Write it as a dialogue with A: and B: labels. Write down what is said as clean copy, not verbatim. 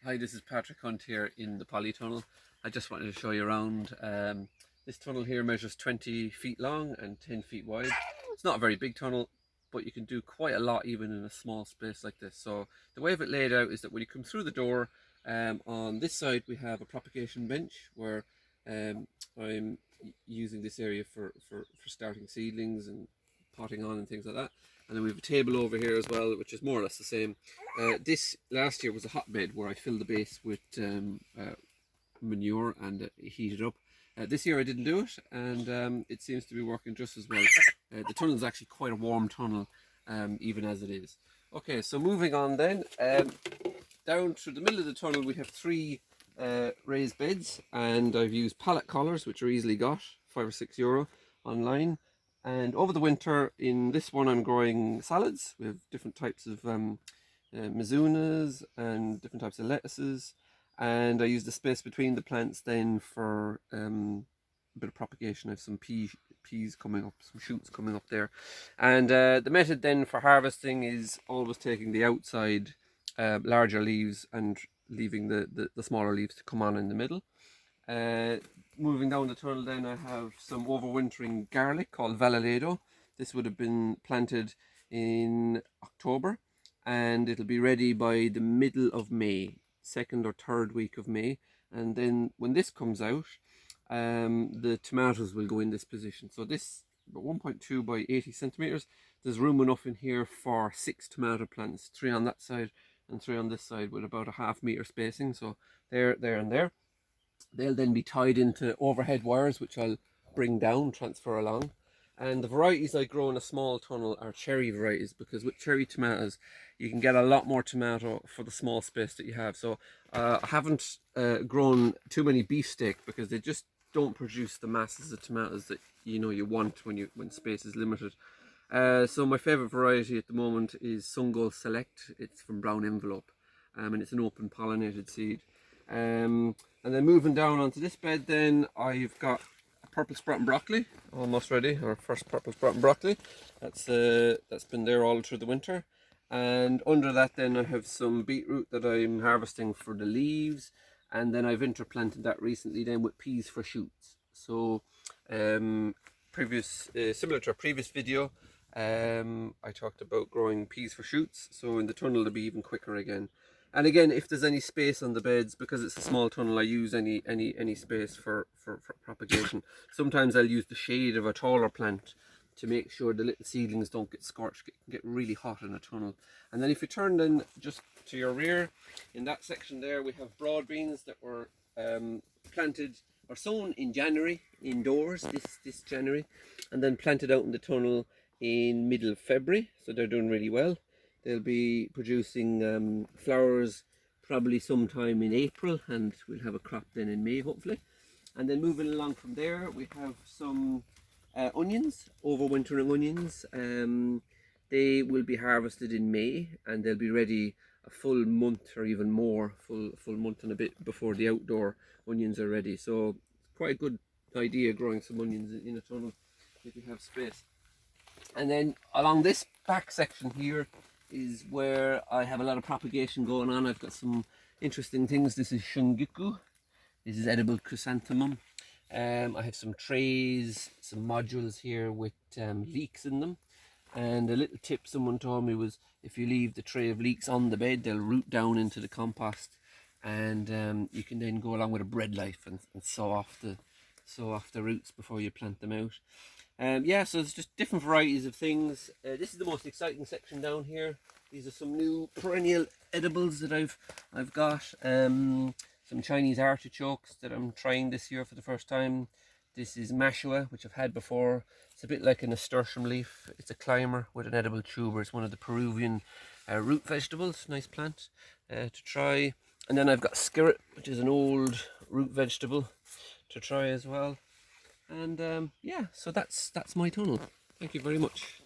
A: Hi, this is Patrick Hunt here in the polytunnel. I just wanted to show you around. This tunnel here measures 20 feet long and 10 feet wide. It's not a very big tunnel, but you can do quite a lot even in a small space like this. So the way of it laid out is that when you come through the door, on this side we have a propagation bench where I'm using this area for starting seedlings and potting on and things like that. And then we have a table over here as well, which is more or less the same. This last year was a hotbed where I filled the base with manure and heated up. This year I didn't do it, and it seems to be working just as well. The tunnel is actually quite a warm tunnel, even as it is. Okay, so moving on then. Down through the middle of the tunnel we have three raised beds, and I've used pallet collars, which are easily got, €5 or €6 online. And over the winter, in this one, I'm growing salads. We have different types of mizunas and different types of lettuces. And I use the space between the plants then for a bit of propagation. I have some peas coming up, some shoots coming up there. And the method then for harvesting is always taking the outside larger leaves and leaving the smaller leaves to come on in the middle. Moving down the tunnel then I have some overwintering garlic called Valledo. This would have been planted in October and it'll be ready by the middle of May, 2nd or 3rd week of May. And then when this comes out, the tomatoes will go in this position. So this, about 1.2 by 80 centimeters, there's room enough in here for 6 tomato plants, 3 on that side and 3 on this side with about a ½ meter spacing. So there and there. They'll then be tied into overhead wires, which I'll bring down, transfer along. And the varieties I grow in a small tunnel are cherry varieties, because with cherry tomatoes, you can get a lot more tomato for the small space that you have. So I haven't grown too many beefsteak because they just don't produce the masses of tomatoes that you want when space is limited. So my favourite variety at the moment is Sungold Select. It's from Brown Envelope, and it's an open pollinated seed. And then moving down onto this bed then, I've got a purple sprouting broccoli, almost ready, our first purple sprouting broccoli. That's been there all through the winter. And under that then I have some beetroot that I'm harvesting for the leaves, and then I've interplanted that recently then with peas for shoots. So similar to a previous video, I talked about growing peas for shoots, so in the tunnel it'll be even quicker again. And again, if there's any space on the beds, because it's a small tunnel, I use any space for propagation. Sometimes I'll use the shade of a taller plant to make sure the little seedlings don't get scorched, get really hot in a tunnel. And then if you turn then just to your rear, in that section there, we have broad beans that were planted or sown in January, indoors, this January, and then planted out in the tunnel in middle of February, so they're doing really well. They'll be producing flowers probably sometime in April, and we'll have a crop then in May hopefully. And then moving along from there, we have some onions, overwintering onions. They will be harvested in May, and they'll be ready a full month or even more, full month and a bit before the outdoor onions are ready. So quite a good idea growing some onions in a tunnel if you have space. And then along this back section here is where I have a lot of propagation going on. I've got some interesting things. This is shungiku. This is edible chrysanthemum. I have some trays, some modules here with leeks in them. And a little tip someone told me was, if you leave the tray of leeks on the bed, they'll root down into the compost, and you can then go along with a bread knife and saw off the roots before you plant them out. Yeah, so it's just different varieties of things. This is the most exciting section down here. These are some new perennial edibles that I've got. Some Chinese artichokes that I'm trying this year for the first time. This is mashua, which I've had before. It's a bit like a nasturtium leaf. It's a climber with an edible tuber. It's one of the Peruvian root vegetables. Nice plant to try. And then I've got skirret, which is an old root vegetable to try as well. And yeah, so that's my tunnel. Thank you very much.